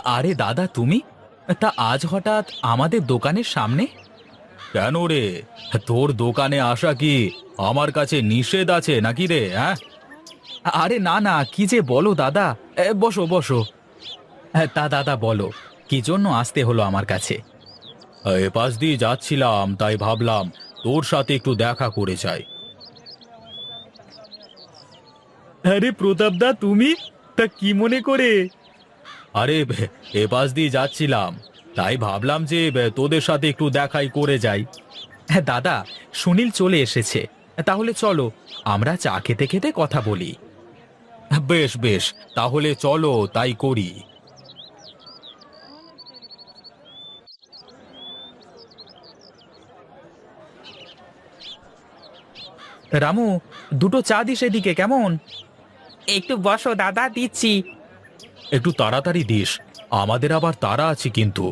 আরে দাদা, তুমি তা আজ হঠাৎ আমাদের দোকানের সামনে? কেন রে, তোর দোকানে আসা কি আমার কাছে নিষেধ আছে নাকি রে? হ্যাঁ, আরে না না, কি যে বলো দাদা। বসো বসো। তা দাদা বলো, কি জন্য আসতে হলো আমার কাছে? এ পাশ দিয়ে যাচ্ছিলাম, তাই ভাবলাম তোর সাথে একটু দেখা করে যাই। আরে প্রতাপদা, তুমি তা কি মনে করে? আরে এ পাশ দিয়ে যাচ্ছিলাম, তাই ভাবলাম যে তোদের সাথে একটু দেখাই করে যাই। হ্যাঁ দাদা, সুনীল চলে এসেছে, তাহলে চলো আমরা চা খেতে খেতে কথা বলি। বেশ বেশ, তাহলে চলো তাই করি। রামু, দুটো চা দিস এদিকে, কেমন? একটু বসো দাদা, দিচ্ছি। একটু তাড়াতাড়ি দিস, আমাদের আবার তাড়া আছে কিন্তু।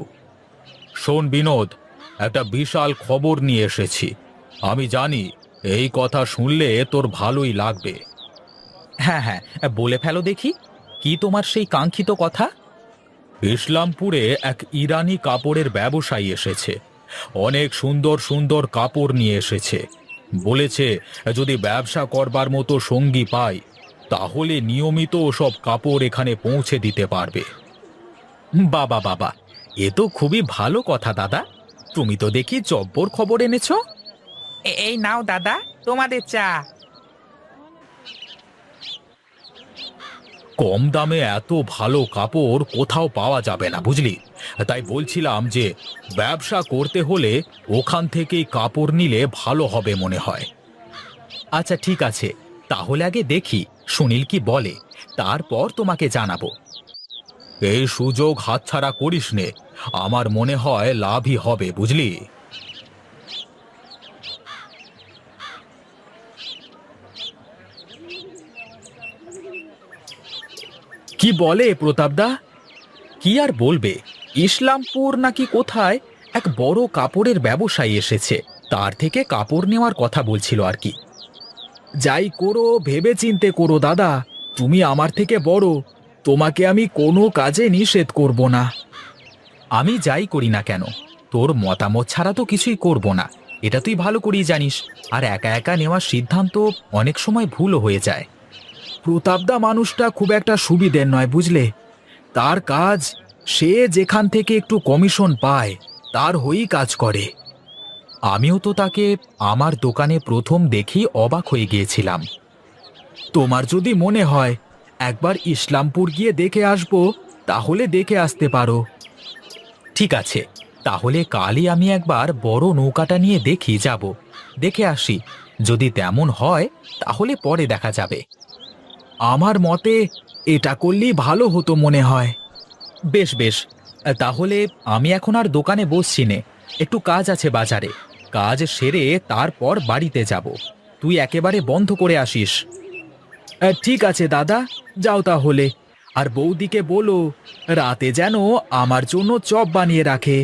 শোন বিনোদ, একটা বিশাল খবর নিয়ে এসেছি। আমি জানি এই কথা শুনলে তোর ভালোই লাগবে। হ্যাঁ হ্যাঁ, বলে ফেলো দেখি, কি তোমার সেই কাঙ্ক্ষিত কথা? ইসলামপুরে এক ইরানি কাপড়ের ব্যবসায়ী এসেছে। অনেক সুন্দর সুন্দর কাপড় নিয়ে এসেছে। বলেছে যদি ব্যবসা করবার মতো সঙ্গী পাই, তাহলে নিয়মিত সব কাপড় এখানে পৌঁছে দিতে পারবে। বাবা বাবা, এ তো খুবই ভালো কথা দাদা। তুমি তো দেখি জব্বর খবর এনেছো। এই নাও দাদা, তোমাদের চা। কম দামে এত ভালো কাপড় কোথাও পাওয়া যাবে না, বুঝলি? তাই বলছিলাম যে ব্যবসা করতে হলে ওখান থেকেই কাপড় নিলে ভালো হবে মনে হয়। আচ্ছা ঠিক আছে, তাহলে আগে দেখি সুনীল কি বলে, তারপর তোমাকে জানাবো। এই সুযোগ হাতছাড়া করিস নে, আমার মনে হয় লাভই হবে, বুঝলি? কি বলে প্রতাপদা? কি আর বলবে, ইসলামপুর নাকি কোথায় এক বড় কাপড়ের ব্যবসায়ী এসেছে, তার থেকে কাপড় নেওয়ার কথা বলছিল আর কি। যাই করো ভেবে চিন্তে করো দাদা, তুমি আমার থেকে বড়, তোমাকে আমি কোনো কাজে নিষেধ করব না। আমি যাই করি না কেন, তোর মতামত ছাড়া তো কিছুই করব না, এটা তুই ভালো করেই জানিস। আর একা একা নেওয়ার সিদ্ধান্ত অনেক সময় ভুলও হয়ে যায়। প্রতাপদা মানুষটা খুব একটা সুবিধের নয়, বুঝলে? তার কাজ, সে যেখান থেকে একটু কমিশন পায় তার হয়েই কাজ করে। আমিও তো তাকে আমার দোকানে প্রথম দেখেই অবাক হয়ে গিয়েছিলাম। তোমার যদি মনে হয় একবার ইসলামপুর গিয়ে দেখে আসবো, তাহলে দেখে আসতে পারো। ঠিক আছে, তাহলে কালই আমি একবার বড় নৌকাটা নিয়ে যাব, দেখে আসি। যদি তেমন হয় তাহলে পরে দেখা যাবে। আমার মতে এটা করলেই ভালো হতো মনে হয়। বেশ বেশ, তাহলে আমি এখন আর দোকানে বসছি নে, একটু কাজ আছে বাজারে। কাজ সেরে তারপর বাড়িতে যাব। তুই একেবারে বন্ধ করে আসিস। ঠিক আছে দাদা, যাও তাহলে। আর বৌদিকে বলো রাতে যেন আমার জন্য চপ বানিয়ে রাখে।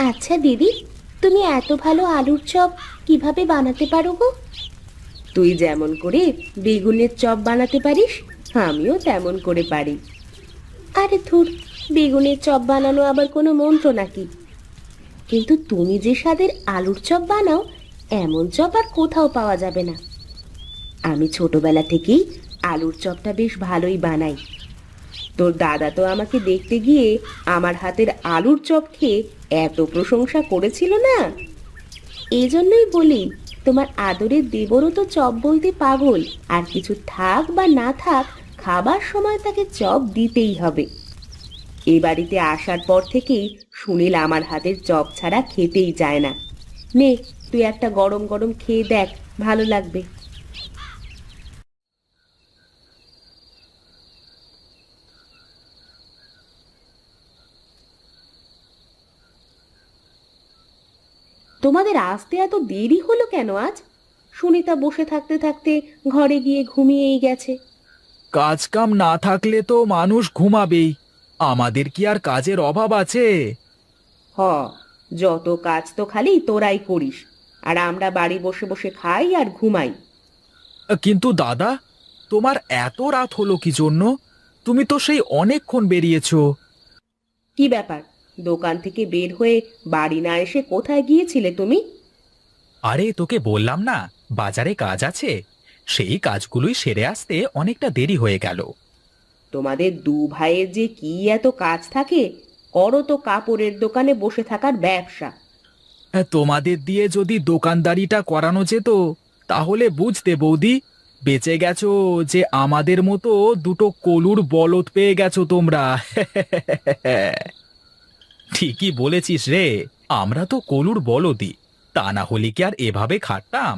আচ্ছা দিদি, তুমি এত ভালো আলুর চপ কিভাবে বানাতে পারো গো? তুই যেমন করে বেগুনের চপ বানাতে পারিস, আমিও তেমন করে পারি। আরে ধুর, বেগুনের চপ বানানো আবার কোনো মন্ত্র নাকি? কিন্তু তুমি যে স্বাদের আলুর চপ বানাও, এমন চপ আর কোথাও পাওয়া যাবে না। আমি ছোটবেলা থেকেই আলুর চপটা বেশ ভালোই বানাই। তোর দাদা তো আমাকে দেখতে গিয়ে আমার হাতের আলুর চপ খেয়ে এত প্রশংসা করেছিল না। এই জন্যই বলি, তোমার আদরের দেবরও তো চপ বলতে পাগল। আর কিছু থাক বা না থাক, খাবার সময় তাকে চপ দিতেই হবে। এই বাড়িতে আসার পর থেকেই সুনীল আমার হাতের চপ ছাড়া খেতেই চায় না। নে, তুই একটা গরম গরম খেয়ে দেখ, ভালো লাগবে। তোমাদের আসতে এত দেরি হলো কেন আজ? সুনিতা বসে থাকতে থাকতে ঘরে গিয়ে ঘুমিয়েই গেছে। কাজ কাম না থাকলে তো মানুষ ঘুমাবেই, আমাদের কি আর কাজের অভাব আছে? হ, যত কাজ তো খালি তোরাই করিস। আর আমরা বাড়ি বসে বসে খাই আর ঘুমাই। কিন্তু দাদা, তোমার এত রাত হলো কি জন্য? তুমি তো সেই অনেকক্ষণ বেরিয়েছো। কি ব্যাপার, দোকান থেকে বের হয়ে বাড়ি না এসে কোথায় গিয়েছিলে তুমি? আরে তোকে বললাম না, বাজারে কাজ আছে, সেই কাজগুলোই সেরে আসতে অনেকটা দেরি হয়ে গেল। তোমাদের দু ভাইয়ের যে কি এত কাজ থাকে, করো তো কাপড়ের দোকানে বসে থাকার ব্যবসা। তোমাদের দিয়ে যদি দোকানদারিটা করানো যেত তাহলে বুঝতে বৌদি, বেঁচে গেছো যে আমাদের মতো দুটো কলুর বলদ পেয়ে গেছো তোমরা। ঠিকই বলেছিস রে, আমরা তো কলুর বলদই, তা না হলে কি আর এভাবে খাটতাম?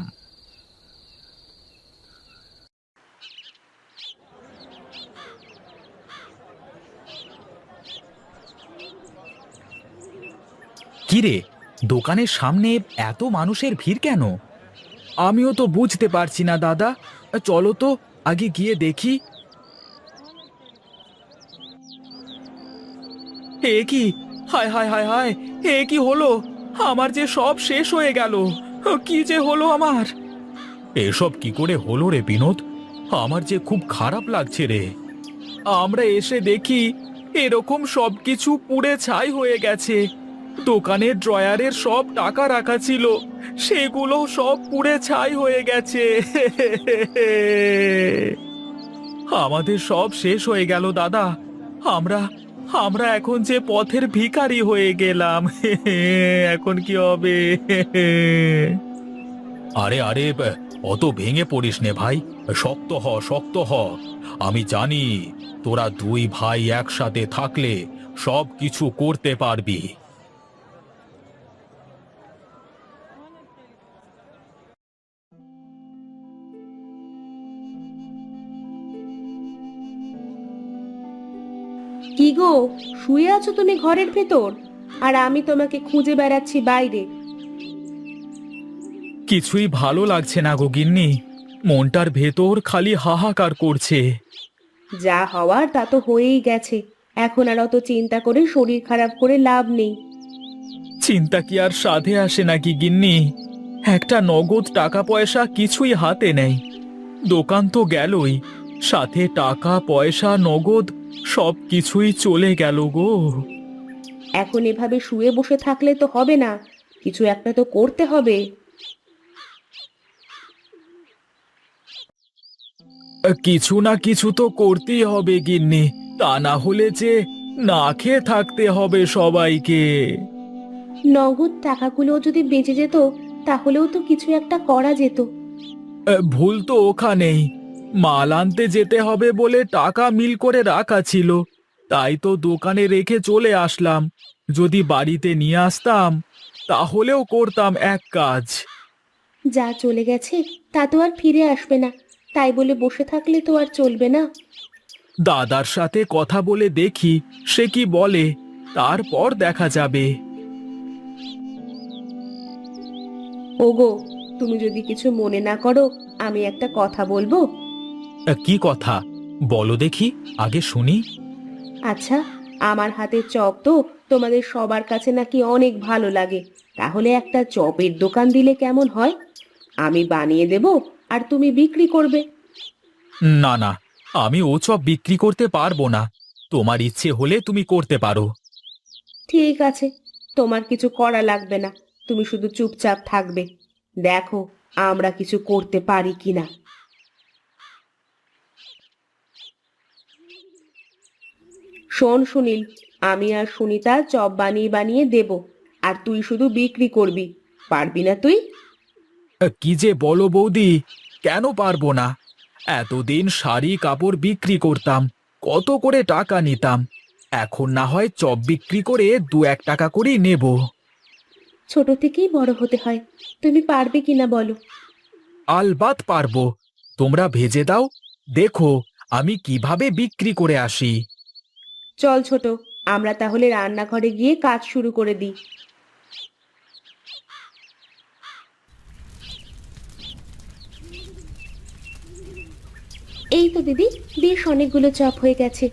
কিরে, দোকানের সামনে এত মানুষের ভিড় কেন? আমিও তো বুঝতে পারছি না দাদা, চলো তো আগে গিয়ে দেখি। এ কি, হায় হায় হায় হায়, এ কি হলো? আমার যে সব শেষ হয়ে গেল, কি যে হলো আমার? এসব কি করে হলো রে বিনোদ? আমার যে খুব খারাপ লাগছে রে। আমরা এসে দেখি এরকম সবকিছু পুড়ে ছাই হয়ে গেছে। দোকানের ড্রয়ারের সব টাকা রাখা ছিল, সেগুলো সব পুড়ে ছাই হয়ে গেছে। আমাদের সব শেষ হয়ে গেল দাদা। আমরা আমরা এখন যে পথের ভিখারি হয়ে গেলাম। এখন কি হবে? আরে আরে, অত ভেঙে পড়িস নে ভাই, শক্ত হ শক্ত হ। আমি জানি তোরা দুই ভাই একসাথে থাকলে সব কিছু করতে পারবি। কি গো, শুয়ে আছো তুমি ঘরের ভেতর, আর আমি তোমাকে খুঁজে বেড়াচ্ছি বাইরে। কিছুই ভালো লাগছে না গো গিন্নি, মনটার ভেতর খালি হাহাকার করছে। যা হওয়ার তা তো হয়েই গেছে, এখন আর অত চিন্তা করে শরীর খারাপ করে লাভ নেই। চিন্তা কি আর সাধে আসে নাকি গিন্নি? একটা নগদ টাকা পয়সা কিছুই হাতে নেই। দোকান তো গেলই, সাথে টাকা পয়সা নগদ সব কিছুই চলে গেল গো। এখন এভাবে শুয়ে বসে থাকলে তো হবে না, কিছু একটা তো করতে হবে। কিছু না কিছু তো করতেই হবে গিন্নি, তা না হলে যে না খেয়ে থাকতে হবে সবাইকে। নগদ টাকাগুলো যদি বেঁচে যেত, তাহলেও তো কিছু একটা করা যেত। ভুল তো ওখানেই, মাল আনতে যেতে হবে বলে টাকা মিল করে রাখা ছিল, তাই তো দোকানে রেখে চলে আসলাম। যদি বাড়িতে নিয়ে আসতাম তাহলেও করতাম এক কাজ। যা চলে গেছে তা তো আর ফিরে আসবে না, তাই বলে বসে থাকলে তো আর চলবে না। দাদার সাথে কথা বলে দেখি সে কি বলে, তারপর দেখা যাবে। ওগো, তুমি যদি কিছু মনে না করো, আমি একটা কথা বলবো? কি কথা? বলো দেখি, আগে শুনি। আচ্ছা, আমার হাতের চপ তো তোমাদের সবার কাছে নাকি অনেক ভালো লাগে, তাহলে একটা চপের দোকান দিলে কেমন হয়? আমি বানিয়ে দেব আর তুমি বিক্রি করবে। না না, আমি ও চপ বিক্রি করতে পারবো না। তোমার ইচ্ছে হলে তুমি করতে পারো। ঠিক আছে, তোমার কিছু করা লাগবে না, তুমি শুধু চুপচাপ থাকবে, দেখো আমরা কিছু করতে পারি কিনা। শোন সুনীল, আমি আর সুনিতা চপ বানিয়ে বানিয়ে দেব, আর তুই শুধু বিক্রি করবি, পারবি না তুই? কি যে বলো বৌদি, কেন পারবো না? এতদিন শাড়ি কাপড় বিক্রি করতাম, কত করে টাকা নিতাম। এখন না হয় চপ বিক্রি করে 2-1 টাকা করেই নেব। ছোট থেকেই বড় হতে হয়, তুমি পারবে কিনা বলো? আলবাত পারবো, তোমরা ভেজে দাও, দেখো আমি কিভাবে বিক্রি করে আসি। চল ছোট, আমরা তাহলে রান্নাঘরে গিয়ে কাজ শুরু করে দিই। এই তো দিদি, বেশ অনেকগুলো চপ হয়ে গেছে,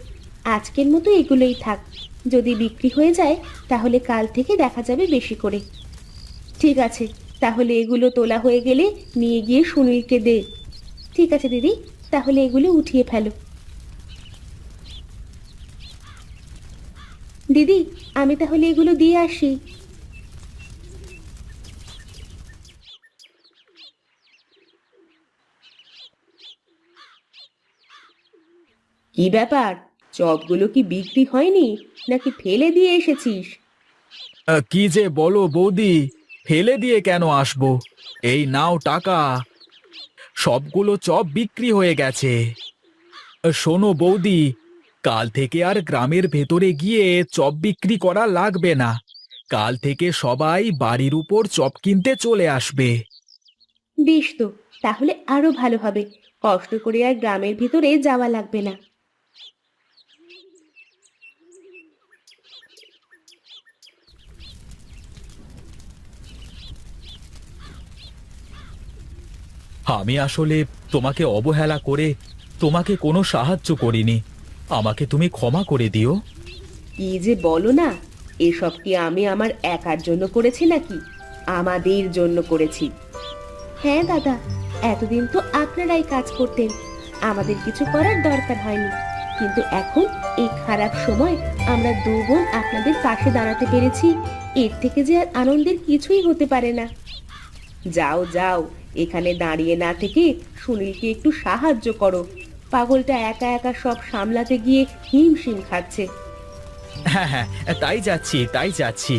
আজকের মতো এগুলোই থাক, যদি বিক্রি হয়ে যায় তাহলে কাল থেকে দেখা যাবে বেশি করে। ঠিক আছে, তাহলে এগুলো তোলা হয়ে গেলে নিয়ে গিয়ে সুনীলকে দে। ঠিক আছে দিদি, তাহলে এগুলো উঠিয়ে ফেলো। দিদি, আমি তাহলে এগুলো দিয়ে আসি। কি ব্যাপার, চপগুলো কি বিক্রি হয়নি নাকি ফেলে দিয়ে এসেছিস? কি যে বলো বৌদি, ফেলে দিয়ে কেন আসবো? এই নাও টাকা, সবগুলো চপ বিক্রি হয়ে গেছে। শোনো বৌদি, কাল থেকে আর গ্রামের ভেতরে গিয়ে চপ বিক্রি করা লাগবে না। কাল থেকে সবাই বাড়ির উপর চপ কিনতে চলে আসবে। বেশ তো, তাহলে আরো ভালো হবে, কষ্ট করে আর গ্রামের ভিতরে যাওয়া লাগবে না। আমি আসলে তোমাকে অবহেলা করে তোমাকে কোনো সাহায্য করিনি। আমাকে তুমি ক্ষমা করে দিও। কি যে বলো না, এসব কি আমি আমার একার জন্য করেছি নাকি? আমাদের জন্য করেছি। হ্যাঁ দাদা, এতদিন তো আপনারাই কাজ করতেন, আমাদের কিছু করার দরকার হয়নি। কিন্তু এখন এই খারাপ সময় আমরা দু বোন আপনাদের পাশে দাঁড়াতে পেরেছি, এর থেকে যে আর আনন্দের কিছুই হতে পারে না। যাও যাও, এখানে দাঁড়িয়ে না থেকে সুনীলকে একটু সাহায্য করো। পাগলটা একা একা সব সামলাতে গিয়ে হিমশিম খাচ্ছে। হ্যাঁ হ্যাঁ, তাই যাচ্ছি তাই যাচ্ছি।